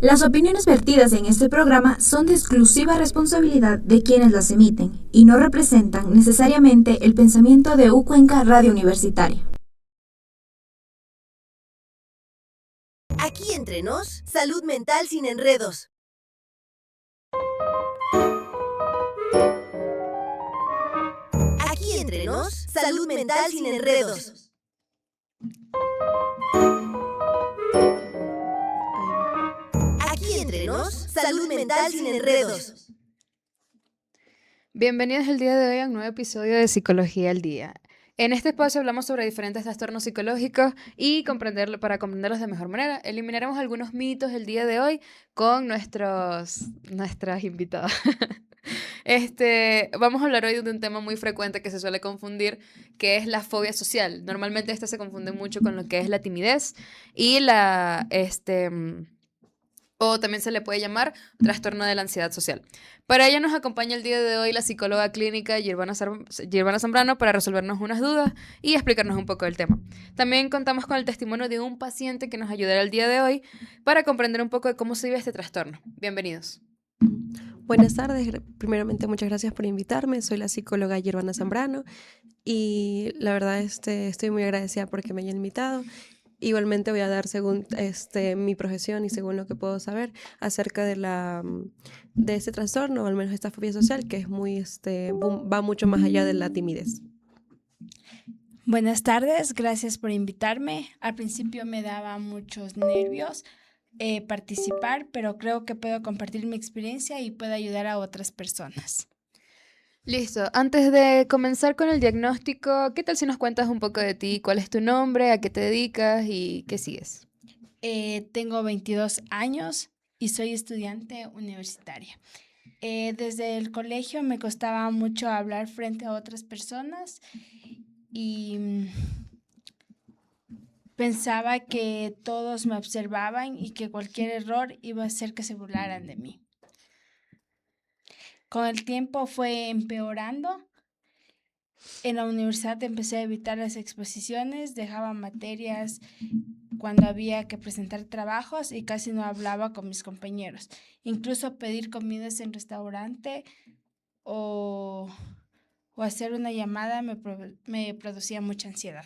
Las opiniones vertidas en este programa son de exclusiva responsabilidad de quienes las emiten y no representan necesariamente el pensamiento de Cuenca Radio Universitaria. Aquí entre nos, salud mental sin enredos. Aquí entre nos, salud mental sin enredos. Aquí entre nos, salud mental sin enredos. Bienvenidos el día de hoy a un nuevo episodio de Psicología al Día. En este espacio hablamos sobre diferentes trastornos psicológicos y para comprenderlos de mejor manera. Eliminaremos algunos mitos el día de hoy con nuestras invitadas. Vamos a hablar hoy de un tema muy frecuente que se suele confundir, que es la fobia social. Normalmente se confunde mucho con lo que es la timidez y o también se le puede llamar trastorno de la ansiedad social. Para ello nos acompaña el día de hoy la psicóloga clínica Girbana Zambrano para resolvernos unas dudas y explicarnos un poco del tema. También contamos con el testimonio de un paciente que nos ayudará el día de hoy para comprender un poco de cómo se vive este trastorno. Bienvenidos. Buenas tardes, primeramente muchas gracias por invitarme, soy la psicóloga Girbana Zambrano y la verdad estoy muy agradecida porque me hayan invitado. Igualmente voy a dar según mi profesión y según lo que puedo saber acerca de este trastorno, o al menos esta fobia social, que es muy va mucho más allá de la timidez. Buenas tardes, gracias por invitarme. Al principio me daba muchos nervios participar, pero creo que puedo compartir mi experiencia y puedo ayudar a otras personas. Listo. Antes de comenzar con el diagnóstico, ¿qué tal si nos cuentas un poco de ti? ¿Cuál es tu nombre? ¿A qué te dedicas? ¿Y qué sigues? Tengo 22 años y soy estudiante universitaria. Desde el colegio me costaba mucho hablar frente a otras personas y pensaba que todos me observaban y que cualquier error iba a hacer que se burlaran de mí. Con el tiempo fue empeorando. En la universidad empecé a evitar las exposiciones, dejaba materias cuando había que presentar trabajos y casi no hablaba con mis compañeros. Incluso pedir comidas en restaurante o hacer una llamada me producía mucha ansiedad.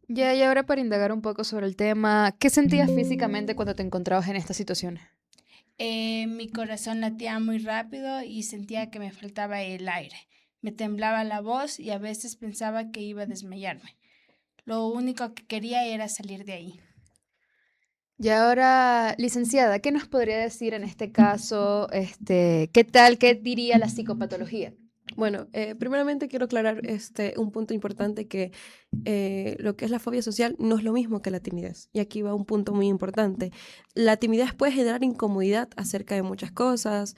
Ya, y ahora para indagar un poco sobre el tema, ¿qué sentías físicamente cuando te encontrabas en estas situaciones? Mi corazón latía muy rápido y sentía que me faltaba el aire. Me temblaba la voz y a veces pensaba que iba a desmayarme. Lo único que quería era salir de ahí. Y ahora, licenciada, ¿qué nos podría decir en este caso? ¿Qué diría la psicopatología? Bueno, primeramente quiero aclarar un punto importante que lo que es la fobia social no es lo mismo que la timidez. Y aquí va un punto muy importante. La timidez puede generar incomodidad acerca de muchas cosas,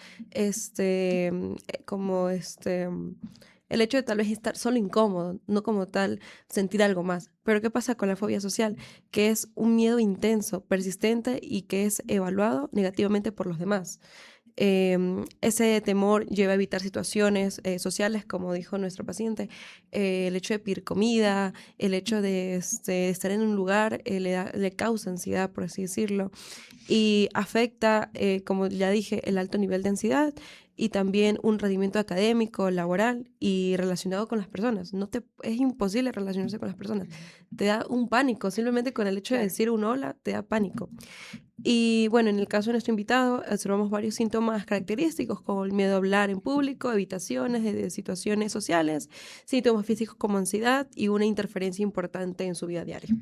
como el hecho de tal vez estar solo incómodo, no como tal sentir algo más. Pero ¿qué pasa con la fobia social? Que es un miedo intenso, persistente y que es evaluado negativamente por los demás. Ese temor lleva a evitar situaciones sociales, como dijo nuestro paciente, el hecho de pedir comida, el hecho de estar en un lugar le causa ansiedad, por así decirlo, y afecta, como ya dije, el alto nivel de ansiedad y también un rendimiento académico, laboral y relacionado con las personas. Es imposible relacionarse con las personas. Te da un pánico, simplemente con el hecho de decir un hola, te da pánico. Y bueno, en el caso de nuestro invitado, observamos varios síntomas característicos como el miedo a hablar en público, evitaciones de situaciones sociales, síntomas físicos como ansiedad y una interferencia importante en su vida diaria.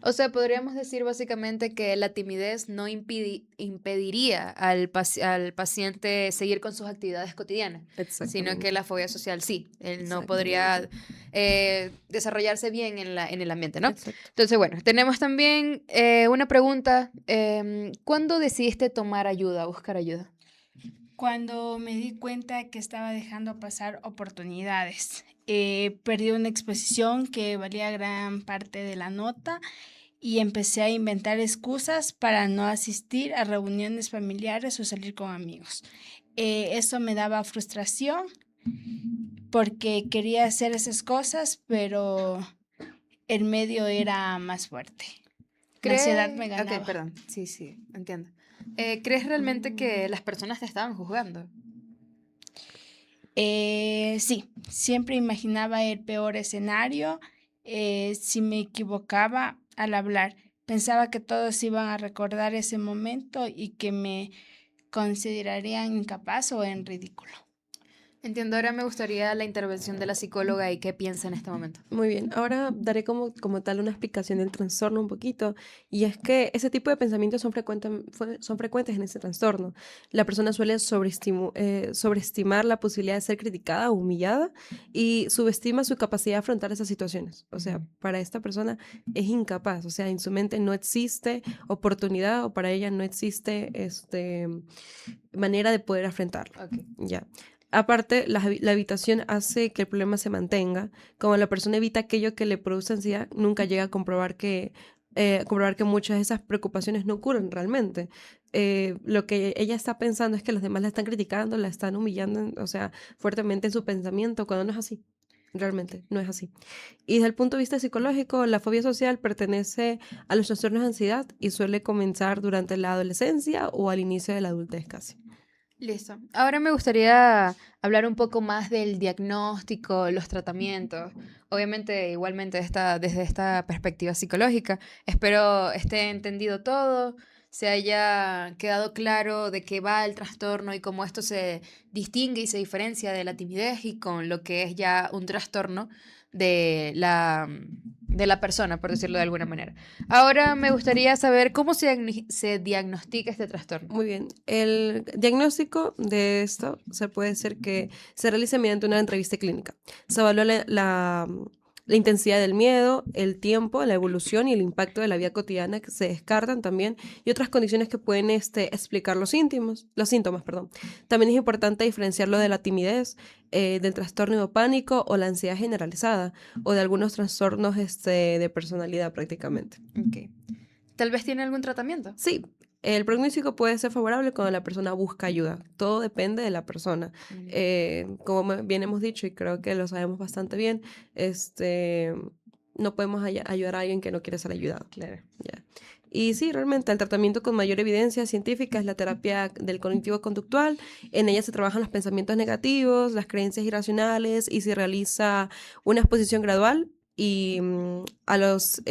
O sea, podríamos decir básicamente que la timidez no impediría al paciente seguir con sus actividades cotidianas, sino que la fobia social sí, él no podría desarrollarse bien en el ambiente, ¿no? Exacto. Entonces, bueno, tenemos también una pregunta. ¿Cuándo decidiste tomar ayuda, buscar ayuda? Cuando me di cuenta que estaba dejando pasar oportunidades, perdí una exposición que valía gran parte de la nota y empecé a inventar excusas para no asistir a reuniones familiares o salir con amigos. Eso me daba frustración porque quería hacer esas cosas, pero el medio era más fuerte. La ansiedad me ganaba. Ok, perdón. Sí, entiendo. ¿Crees realmente que las personas te estaban juzgando? Sí, siempre imaginaba el peor escenario. Si me equivocaba al hablar, pensaba que todos iban a recordar ese momento y que me considerarían incapaz o en ridículo. Entiendo, ahora me gustaría la intervención de la psicóloga y qué piensa en este momento. Muy bien, ahora daré como tal una explicación del trastorno un poquito, y es que ese tipo de pensamientos son frecuentes en ese trastorno. La persona suele sobreestimar la posibilidad de ser criticada o humillada y subestima su capacidad de afrontar esas situaciones. O sea, para esta persona es incapaz, o sea, en su mente no existe oportunidad o para ella no existe manera de poder afrontarlo. Ok. Ya. Aparte, la evitación hace que el problema se mantenga. Como la persona evita aquello que le produce ansiedad, nunca llega a comprobar que muchas de esas preocupaciones no ocurren realmente. Lo que ella está pensando es que los demás la están criticando, la están humillando, o sea, fuertemente en su pensamiento, cuando no es así. Realmente, no es así. Y desde el punto de vista psicológico, la fobia social pertenece a los trastornos de ansiedad y suele comenzar durante la adolescencia o al inicio de la adultez casi. Listo. Ahora me gustaría hablar un poco más del diagnóstico, los tratamientos. Obviamente, igualmente desde esta perspectiva psicológica. Espero esté entendido todo, se haya quedado claro de qué va el trastorno y cómo esto se distingue y se diferencia de la timidez y con lo que es ya un trastorno de la persona, por decirlo de alguna manera. Ahora me gustaría saber cómo se diagnostica este trastorno. Muy bien. El diagnóstico de esto se puede ser que se realice mediante una entrevista clínica. Se evalúa la intensidad del miedo, el tiempo, la evolución y el impacto de la vida cotidiana que se descartan también y otras condiciones que pueden explicar los síntomas, perdón. También es importante diferenciarlo de la timidez, del trastorno de pánico o la ansiedad generalizada o de algunos trastornos de personalidad prácticamente. Ok. Tal vez tiene algún tratamiento. Sí, el pronóstico puede ser favorable cuando la persona busca ayuda. Todo depende de la persona. Como bien hemos dicho, y creo que lo sabemos bastante bien, no podemos ayudar a alguien que no quiere ser ayudado. Claro. Ya. Y sí, realmente el tratamiento con mayor evidencia científica es la terapia del cognitivo conductual. En ella se trabajan los pensamientos negativos, las creencias irracionales y se realiza una exposición gradual y a las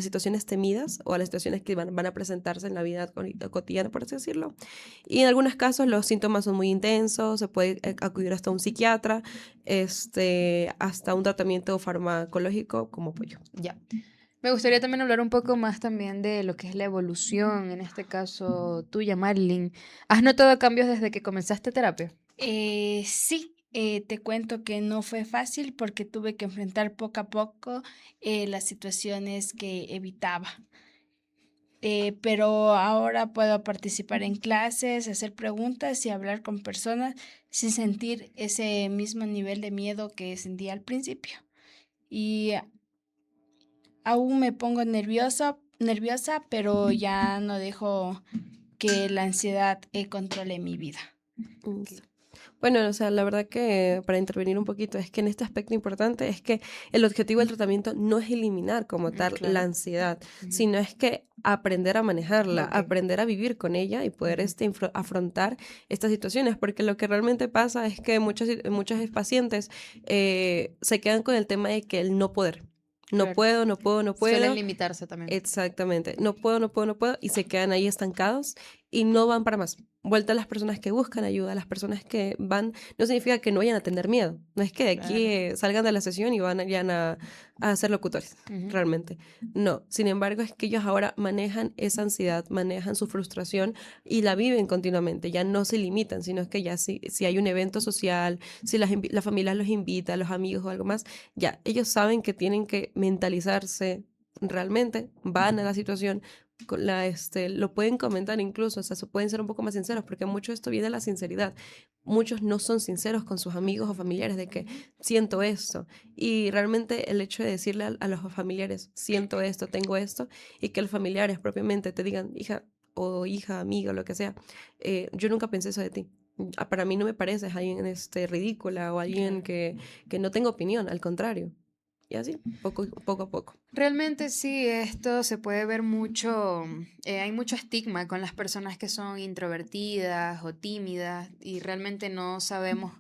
situaciones temidas o a las situaciones que van a presentarse en la vida cotidiana, por así decirlo. Y en algunos casos los síntomas son muy intensos, se puede acudir hasta un psiquiatra, hasta un tratamiento farmacológico como apoyo. Ya. Me gustaría también hablar un poco más también de lo que es la evolución, en este caso tuya, Marilyn. ¿Has notado cambios desde que comenzaste terapia? Sí, te cuento que no fue fácil porque tuve que enfrentar poco a poco las situaciones que evitaba. Pero ahora puedo participar en clases, hacer preguntas y hablar con personas sin sentir ese mismo nivel de miedo que sentía al principio. Y aún me pongo nerviosa, pero ya no dejo que la ansiedad controle mi vida. Sí. Bueno, o sea, la verdad que para intervenir un poquito es que en este aspecto importante es que el objetivo del tratamiento no es eliminar como tal Claro. la ansiedad, sino es que aprender a manejarla, Ok. aprender a vivir con ella y poder afrontar estas situaciones, porque lo que realmente pasa es que muchos pacientes se quedan con el tema de que el no poder. No Claro. puedo, no puedo, no puedo. Suelen limitarse también. Exactamente. No puedo, no puedo, no puedo. Y se quedan ahí estancados y no van para más. Vuelta a las personas que buscan ayuda, a las personas que van, no significa que no vayan a tener miedo. No es que de aquí salgan de la sesión y vayan a ser locutores, Ujú. realmente. No. Sin embargo, es que ellos ahora manejan esa ansiedad, manejan su frustración y la viven continuamente. Ya no se limitan, sino es que ya si hay un evento social, si la familia los invita, los amigos o algo más, ya ellos saben que tienen que mentalizarse realmente, van a la situación, lo pueden comentar incluso, o sea, pueden ser un poco más sinceros, porque mucho esto viene de la sinceridad. Muchos no son sinceros con sus amigos o familiares de que siento esto. Y realmente el hecho de decirle a los familiares, siento esto, tengo esto, y que los familiares propiamente te digan, hija o hija, amiga, lo que sea, yo nunca pensé eso de ti. Para mí no me pareces alguien ridícula o alguien que no tenga opinión, al contrario. y así, poco a poco. Realmente sí, esto se puede ver mucho, hay mucho estigma con las personas que son introvertidas o tímidas y realmente no sabemos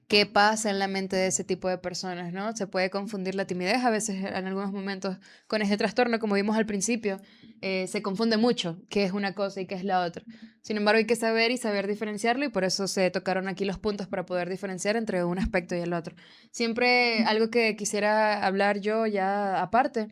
qué pasa en la mente de ese tipo de personas, ¿no? Se puede confundir la timidez a veces en algunos momentos con este trastorno, como vimos al principio, se confunde mucho qué es una cosa y qué es la otra. Sin embargo, hay que saber y saber diferenciarlo y por eso se tocaron aquí los puntos para poder diferenciar entre un aspecto y el otro. Siempre algo que quisiera hablar yo ya aparte,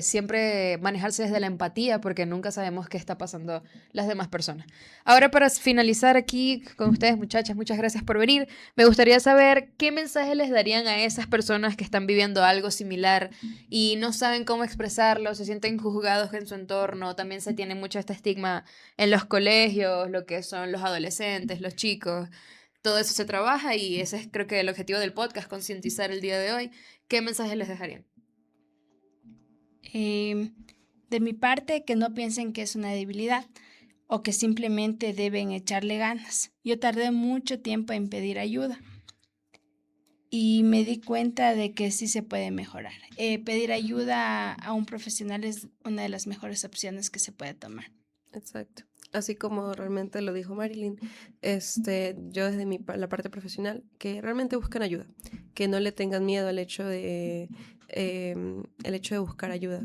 siempre manejarse desde la empatía porque nunca sabemos qué está pasando las demás personas. Ahora para finalizar aquí con ustedes muchachas, muchas gracias por venir. Me gustaría saber qué mensaje les darían a esas personas que están viviendo algo similar y no saben cómo expresarlo, se sienten juzgados en su entorno, también se tiene mucho este estigma en los colegios, lo que son los adolescentes, los chicos. Todo eso se trabaja y ese es creo que el objetivo del podcast, concientizar el día de hoy. ¿Qué mensaje les dejarían? De mi parte, que no piensen que es una debilidad o que simplemente deben echarle ganas. Yo tardé mucho tiempo en pedir ayuda y me di cuenta de que sí se puede mejorar. Pedir ayuda a un profesional es una de las mejores opciones que se puede tomar. Exacto. Así como realmente lo dijo Marilyn, yo desde la parte profesional, que realmente busquen ayuda, que no le tengan miedo al hecho de buscar ayuda.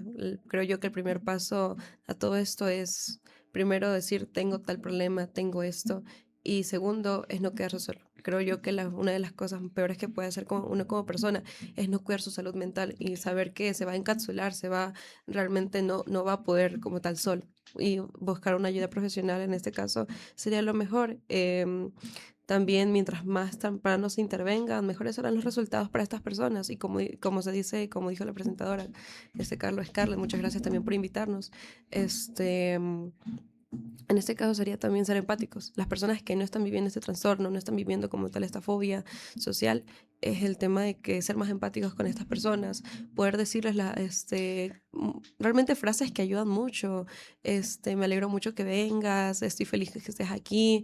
Creo yo que el primer paso a todo esto es primero decir tengo tal problema, tengo esto, y segundo es no quedarse solo. Creo yo que una de las cosas peores que puede hacer uno como persona es no cuidar su salud mental y saber que se va a encapsular, realmente no va a poder como tal solo, y buscar una ayuda profesional en este caso sería lo mejor. También mientras más temprano se intervengan, mejores serán los resultados para estas personas y como dijo la presentadora, Carlos Scarlett, muchas gracias también por invitarnos. En este caso sería también ser empáticos. Las personas que no están viviendo este trastorno, no están viviendo como tal esta fobia social, es el tema de que ser más empáticos con estas personas, poder decirles realmente frases que ayudan mucho. Me alegro mucho que vengas, estoy feliz que estés aquí,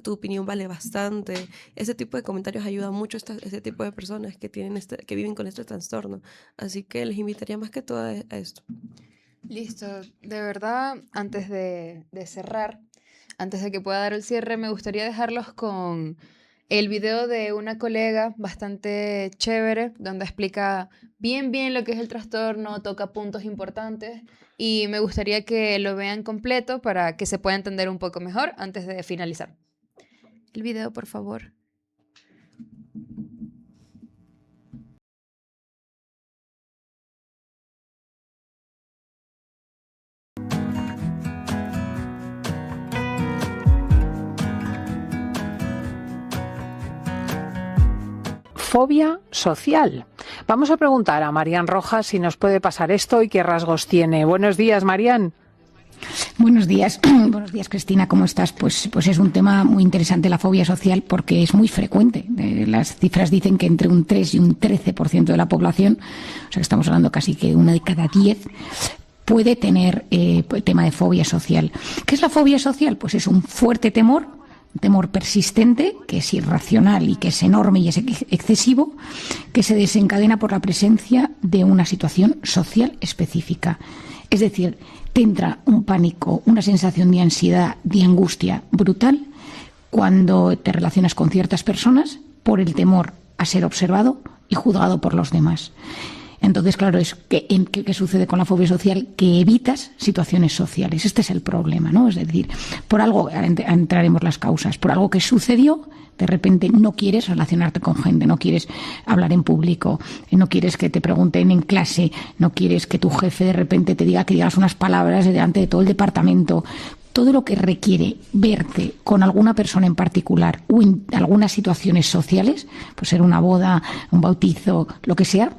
tu opinión vale bastante. Ese tipo de comentarios ayudan mucho a este tipo de personas que viven con este trastorno. Así que les invitaría más que todo a esto. Listo, de verdad, antes de cerrar, antes de que pueda dar el cierre, me gustaría dejarlos con el video de una colega bastante chévere, donde explica bien lo que es el trastorno, toca puntos importantes y me gustaría que lo vean completo para que se pueda entender un poco mejor antes de finalizar. El video, por favor. Fobia social. Vamos a preguntar a Marian Rojas si nos puede pasar esto y qué rasgos tiene. Buenos días, Marian. Buenos días, Cristina, ¿cómo estás? Pues es un tema muy interesante la fobia social porque es muy frecuente. Las cifras dicen que entre un 3 y un 13% de la población, o sea que estamos hablando casi que 1 de cada 10, puede tener tema de fobia social. ¿Qué es la fobia social? Pues es un fuerte temor, un temor persistente, que es irracional y que es enorme y es excesivo, que se desencadena por la presencia de una situación social específica. Es decir, te entra un pánico, una sensación de ansiedad, de angustia brutal cuando te relacionas con ciertas personas por el temor a ser observado y juzgado por los demás. Entonces, claro, ¿qué sucede con la fobia social? Que evitas situaciones sociales. Este es el problema, ¿no? Es decir, por algo, entraremos las causas, por algo que sucedió, de repente no quieres relacionarte con gente, no quieres hablar en público, no quieres que te pregunten en clase, no quieres que tu jefe de repente te diga que digas unas palabras delante de todo el departamento. Todo lo que requiere verte con alguna persona en particular o en algunas situaciones sociales, pues ser una boda, un bautizo, lo que sea,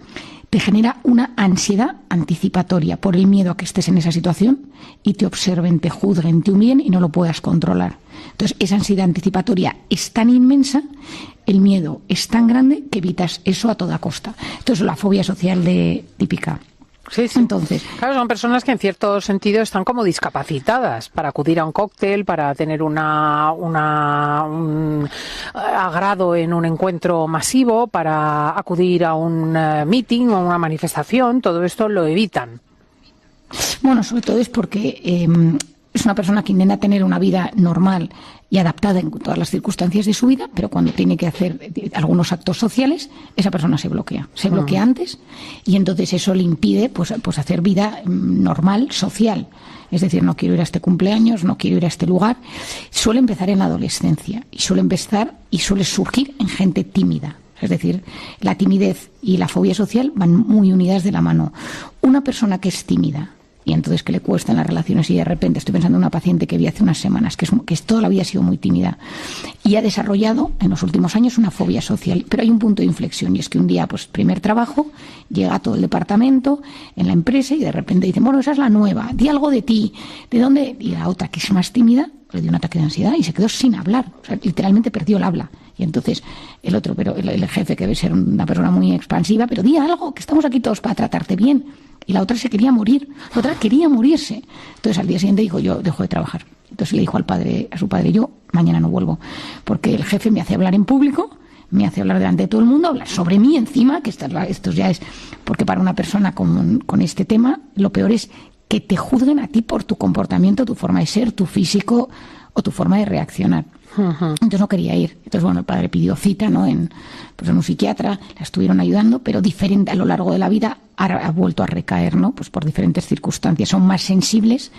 te genera una ansiedad anticipatoria por el miedo a que estés en esa situación y te observen, te juzguen, te humillen y no lo puedas controlar. Entonces, esa ansiedad anticipatoria es tan inmensa, el miedo es tan grande que evitas eso a toda costa. Entonces, la fobia social típica. Sí, sí. Entonces, claro, son personas que en cierto sentido están como discapacitadas para acudir a un cóctel, para tener un agrado en un encuentro masivo, para acudir a un meeting o una manifestación, todo esto lo evitan. bueno, sobre todo es porque es una persona que intenta tener una vida normal y adaptada en todas las circunstancias de su vida, pero cuando tiene que hacer algunos actos sociales, esa persona se bloquea antes, y entonces eso le impide pues hacer vida normal, social. Es decir, no quiero ir a este cumpleaños, no quiero ir a este lugar. Suele empezar en la adolescencia y suele surgir en gente tímida. Es decir, la timidez y la fobia social van muy unidas de la mano. Una persona que es tímida y entonces que le cuestan las relaciones, y de repente estoy pensando en una paciente que vi hace unas semanas que toda la vida ha sido muy tímida y ha desarrollado en los últimos años una fobia social, pero hay un punto de inflexión, y es que un día, pues primer trabajo, llega todo el departamento en la empresa y de repente dicen, bueno, esa es la nueva, di algo de ti, ¿de dónde? Y la otra, que es más tímida, le dio un ataque de ansiedad y se quedó sin hablar, o sea, literalmente perdió el habla. Y entonces el otro, pero el jefe, que debe ser una persona muy expansiva, pero di algo, que estamos aquí todos para tratarte bien. Y la otra se quería morir, la otra quería morirse. Entonces al día siguiente dijo, yo dejo de trabajar. Entonces le dijo a su padre, yo mañana no vuelvo, porque el jefe me hace hablar en público, me hace hablar delante de todo el mundo, hablar sobre mí encima, que esto ya es, porque para una persona con este tema, lo peor es que te juzguen a ti por tu comportamiento, tu forma de ser, tu físico o tu forma de reaccionar. Entonces no quería ir. Entonces, bueno, el padre pidió cita, ¿no? en un psiquiatra, la estuvieron ayudando, pero diferente a lo largo de la vida ha vuelto a recaer, ¿no? Pues por diferentes circunstancias. Son más sensibles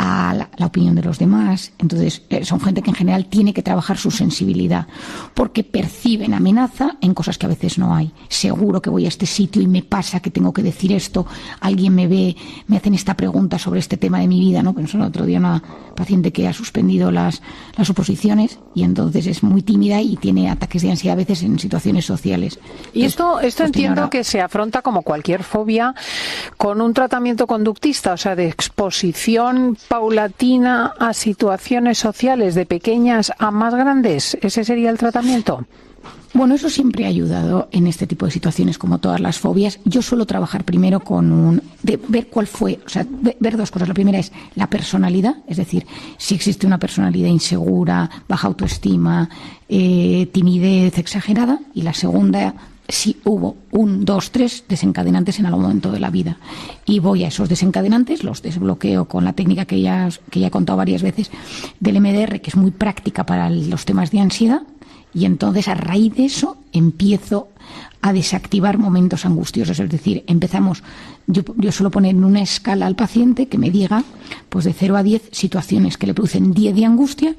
a la opinión de los demás. Entonces, son gente que en general tiene que trabajar su sensibilidad, porque perciben amenaza en cosas que a veces no hay. Seguro que voy a este sitio y me pasa que tengo que decir esto, alguien me ve, me hacen esta pregunta sobre este tema de mi vida, ¿no? Pensó el otro día una paciente que ha suspendido las oposiciones y entonces es muy tímida y tiene ataques de ansiedad a veces en situaciones sociales. Y esto entiendo que se afronta como cualquier fobia con un tratamiento conductista, o sea, de exposición paulatina a situaciones sociales de pequeñas a más grandes. ¿Ese sería el tratamiento? Bueno, eso siempre ha ayudado en este tipo de situaciones, como todas las fobias. Yo suelo trabajar primero ver cuál fue, o sea, ver dos cosas. La primera es la personalidad, es decir, si existe una personalidad insegura, baja autoestima, timidez exagerada, y la segunda, si hubo 1, 2, 3 desencadenantes en algún momento de la vida. Y voy a esos desencadenantes, los desbloqueo con la técnica que ya he contado varias veces del MDR, que es muy práctica para los temas de ansiedad, y entonces a raíz de eso empiezo a desactivar momentos angustiosos. Es decir, yo suelo poner en una escala al paciente que me diga, pues de 0 a 10 situaciones que le producen 10 de angustia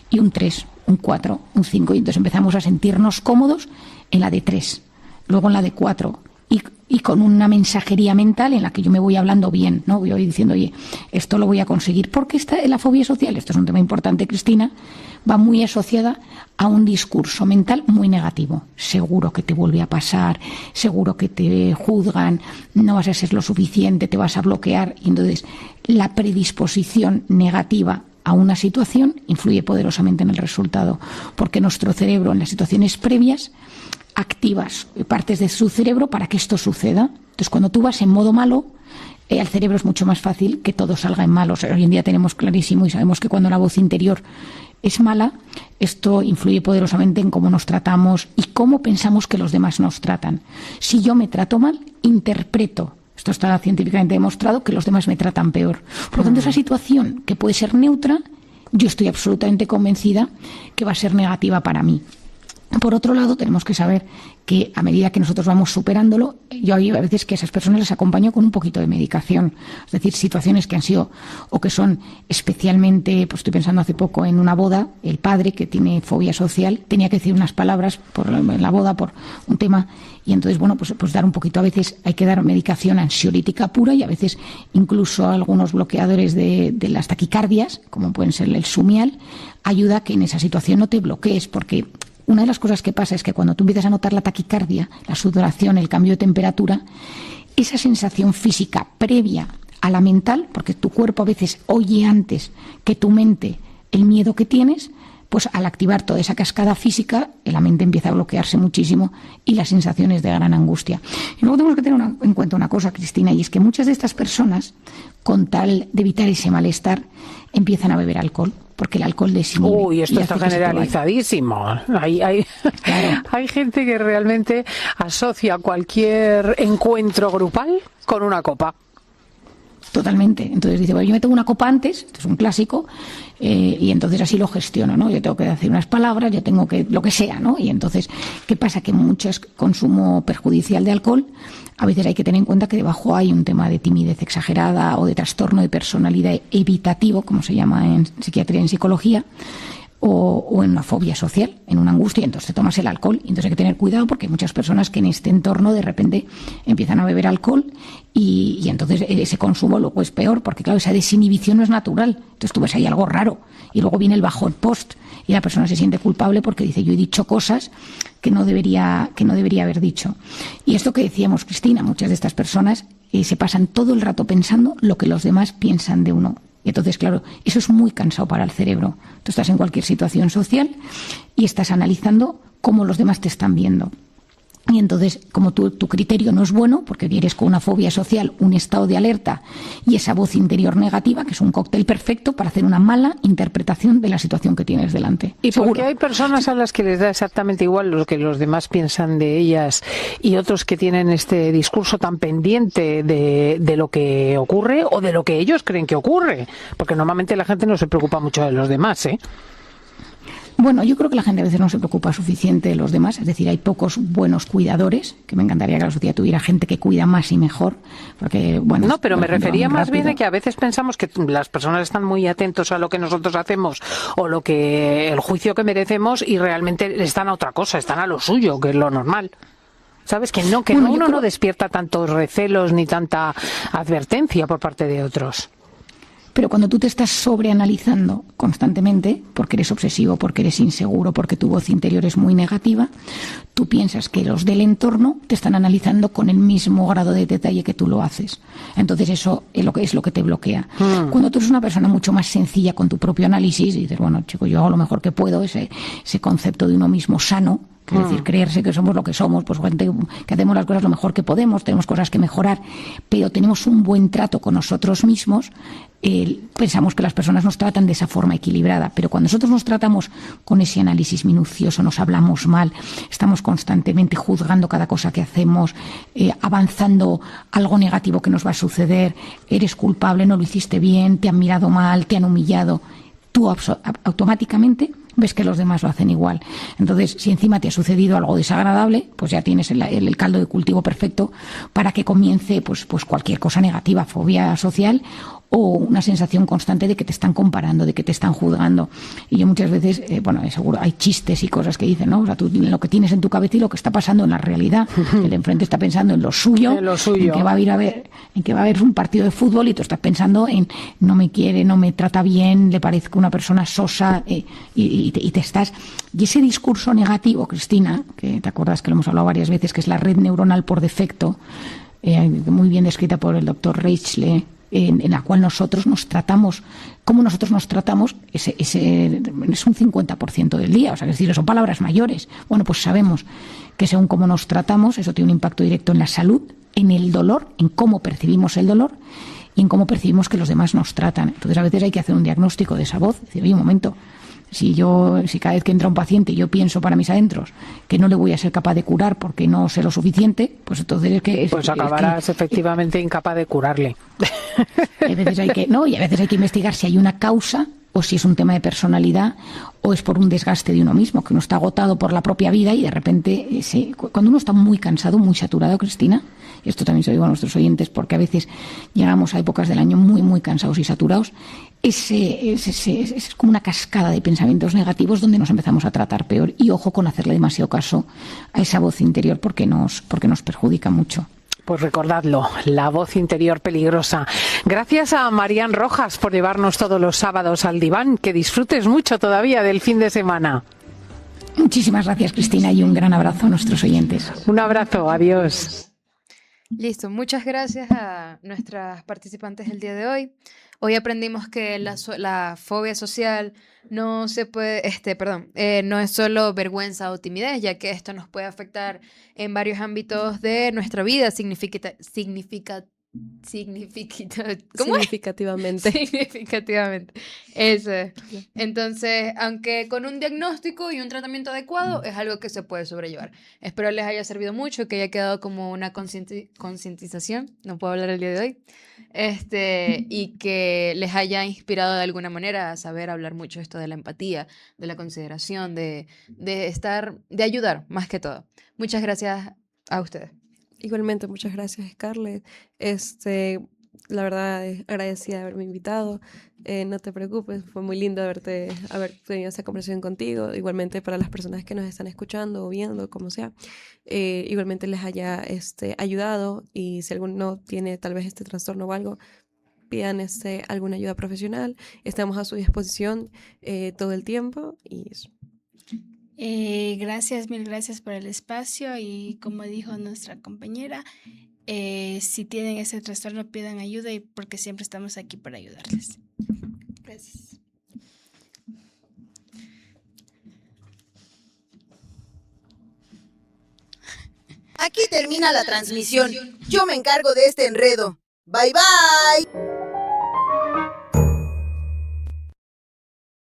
y un 3, un 4, un 5, y entonces empezamos a sentirnos cómodos en la de 3. Luego en la de 4, y con una mensajería mental en la que yo me voy hablando bien, ¿no? Voy diciendo, oye, esto lo voy a conseguir, porque la fobia social, esto es un tema importante, Cristina, va muy asociada a un discurso mental muy negativo. Seguro que te vuelve a pasar, seguro que te juzgan, no vas a ser lo suficiente, te vas a bloquear. Y entonces la predisposición negativa a una situación influye poderosamente en el resultado, porque nuestro cerebro en las situaciones previas activas partes de su cerebro para que esto suceda. Entonces, cuando tú vas en modo malo, al cerebro es mucho más fácil que todo salga en malo. O sea, hoy en día tenemos clarísimo y sabemos que cuando la voz interior es mala, esto influye poderosamente en cómo nos tratamos y cómo pensamos que los demás nos tratan. Si yo me trato mal, interpreto, esto está científicamente demostrado, que los demás me tratan peor. Por lo tanto, esa situación que puede ser neutra, yo estoy absolutamente convencida que va a ser negativa para mí. Por otro lado, tenemos que saber que a medida que nosotros vamos superándolo, yo hay a veces que a esas personas les acompaño con un poquito de medicación. Es decir, situaciones que han sido o que son especialmente, pues estoy pensando hace poco en una boda, el padre que tiene fobia social tenía que decir unas palabras en la boda por un tema, y entonces, bueno, pues dar un poquito, a veces hay que dar medicación ansiolítica pura y a veces incluso algunos bloqueadores de las taquicardias, como pueden ser el Sumial, ayuda a que en esa situación no te bloquees, porque una de las cosas que pasa es que cuando tú empiezas a notar la taquicardia, la sudoración, el cambio de temperatura, esa sensación física previa a la mental, porque tu cuerpo a veces oye antes que tu mente el miedo que tienes, pues al activar toda esa cascada física, la mente empieza a bloquearse muchísimo y las sensaciones de gran angustia. Y luego tenemos que tener en cuenta una cosa, Cristina, y es que muchas de estas personas, con tal de evitar ese malestar, empiezan a beber alcohol, porque el alcohol desinhibe. Uy, esto está generalizadísimo. Hay gente que realmente asocia cualquier encuentro grupal con una copa. Totalmente. Entonces dice, bueno, yo me tomo una copa antes, esto es un clásico, y entonces así lo gestiono, ¿no? Yo tengo que decir unas palabras, yo tengo que, lo que sea, ¿no? Y entonces, ¿qué pasa? Que mucho consumo perjudicial de alcohol, a veces hay que tener en cuenta que debajo hay un tema de timidez exagerada o de trastorno de personalidad evitativo, como se llama en psiquiatría y en psicología, o en una fobia social, en una angustia, entonces te tomas el alcohol. Y entonces hay que tener cuidado porque hay muchas personas que en este entorno de repente empiezan a beber alcohol y entonces ese consumo luego es peor porque, claro, esa desinhibición no es natural. Entonces tú ves ahí algo raro y luego viene el bajón post y la persona se siente culpable porque dice, yo he dicho cosas que no debería haber dicho. Y esto que decíamos, Cristina, muchas de estas personas se pasan todo el rato pensando lo que los demás piensan de uno. Y entonces, claro, eso es muy cansado para el cerebro. Tú estás en cualquier situación social y estás analizando cómo los demás te están viendo. Y entonces, como tu criterio no es bueno, porque eres con una fobia social, un estado de alerta y esa voz interior negativa, que es un cóctel perfecto para hacer una mala interpretación de la situación que tienes delante. Y porque hay personas a las que les da exactamente igual lo que los demás piensan de ellas y otros que tienen este discurso tan pendiente de lo que ocurre o de lo que ellos creen que ocurre. Porque normalmente la gente no se preocupa mucho de los demás, ¿eh? Bueno, yo creo que la gente a veces no se preocupa suficiente de los demás, es decir, hay pocos buenos cuidadores, que me encantaría que la sociedad tuviera gente que cuida más y mejor, porque, bueno... No, pero me refería más bien a que a veces pensamos que las personas están muy atentos a lo que nosotros hacemos o el juicio que merecemos y realmente están a otra cosa, están a lo suyo, que es lo normal. ¿Sabes? Que uno no despierta tantos recelos ni tanta advertencia por parte de otros. Pero cuando tú te estás sobreanalizando constantemente, porque eres obsesivo, porque eres inseguro, porque tu voz interior es muy negativa, tú piensas que los del entorno te están analizando con el mismo grado de detalle que tú lo haces. Entonces eso es lo que te bloquea. Cuando tú eres una persona mucho más sencilla con tu propio análisis, y dices, bueno, chico, yo hago lo mejor que puedo, ese concepto de uno mismo sano, es decir, creerse que somos lo que somos, pues gente que hacemos las cosas lo mejor que podemos, tenemos cosas que mejorar, pero tenemos un buen trato con nosotros mismos, pensamos que las personas nos tratan de esa forma equilibrada, pero cuando nosotros nos tratamos con ese análisis minucioso, nos hablamos mal, estamos constantemente juzgando cada cosa que hacemos, avanzando algo negativo que nos va a suceder, eres culpable, no lo hiciste bien, te han mirado mal, te han humillado, tú automáticamente ves que los demás lo hacen igual. Entonces, si encima te ha sucedido algo desagradable, pues ya tienes el caldo de cultivo perfecto para que comience pues cualquier cosa negativa, fobia social o una sensación constante de que te están comparando, de que te están juzgando. Y yo muchas veces, seguro hay chistes y cosas que dicen, ¿no? O sea, tú lo que tienes en tu cabeza y lo que está pasando en la realidad. El de enfrente está pensando en lo suyo, en que va a ir a ver, en que va a haber un partido de fútbol y tú estás pensando en no me quiere, no me trata bien, le parezco una persona sosa y te estás... Y ese discurso negativo, Cristina, que te acuerdas que lo hemos hablado varias veces, que es la red neuronal por defecto, muy bien descrita por el doctor Reichle, en la cual nosotros nos tratamos, como nosotros nos tratamos, es un 50% del día, o sea, es decir, son palabras mayores. Bueno, pues sabemos que según cómo nos tratamos, eso tiene un impacto directo en la salud, en el dolor, en cómo percibimos el dolor y en cómo percibimos que los demás nos tratan. Entonces, a veces hay que hacer un diagnóstico de esa voz, decir, oye, un momento, si cada vez que entra un paciente yo pienso para mis adentros que no le voy a ser capaz de curar porque no sé lo suficiente, pues entonces es que... Pues acabarás efectivamente incapaz de curarle. Y a veces hay que investigar si hay una causa o si es un tema de personalidad o es por un desgaste de uno mismo, que uno está agotado por la propia vida y de repente, cuando uno está muy cansado, muy saturado, Cristina, y esto también se lo digo a nuestros oyentes porque a veces llegamos a épocas del año muy, muy cansados y saturados, es como una cascada de pensamientos negativos donde nos empezamos a tratar peor. Y ojo con hacerle demasiado caso a esa voz interior porque nos perjudica mucho. Pues recordadlo, la voz interior peligrosa. Gracias a Marian Rojas por llevarnos todos los sábados al diván. Que disfrutes mucho todavía del fin de semana. Muchísimas gracias, Cristina, y un gran abrazo a nuestros oyentes. Un abrazo, adiós. Listo, muchas gracias a nuestras participantes del día de hoy. Hoy aprendimos que la fobia social no se puede, no es solo vergüenza o timidez, ya que esto nos puede afectar en varios ámbitos de nuestra vida, ¿cómo es? Significativamente. Significativamente. Eso es. Entonces, aunque con un diagnóstico y un tratamiento adecuado, es algo que se puede sobrellevar. Espero les haya servido mucho, que haya quedado como una concientización, no puedo hablar el día de hoy, y que les haya inspirado de alguna manera a saber hablar mucho esto de la empatía, de la consideración, de ayudar más que todo. Muchas gracias a ustedes. Igualmente, muchas gracias, Scarlett. La verdad, agradecida de haberme invitado. No te preocupes, fue muy lindo haber tenido esa conversación contigo. Igualmente para las personas que nos están escuchando o viendo, como sea, igualmente les haya ayudado, y si alguno tiene tal vez este trastorno o algo, pidan alguna ayuda profesional. Estamos a su disposición todo el tiempo y eso. Mil gracias por el espacio, y como dijo nuestra compañera, si tienen ese trastorno pidan ayuda, y porque siempre estamos aquí para ayudarles. Gracias. Aquí termina la transmisión. Yo me encargo de este enredo. Bye bye.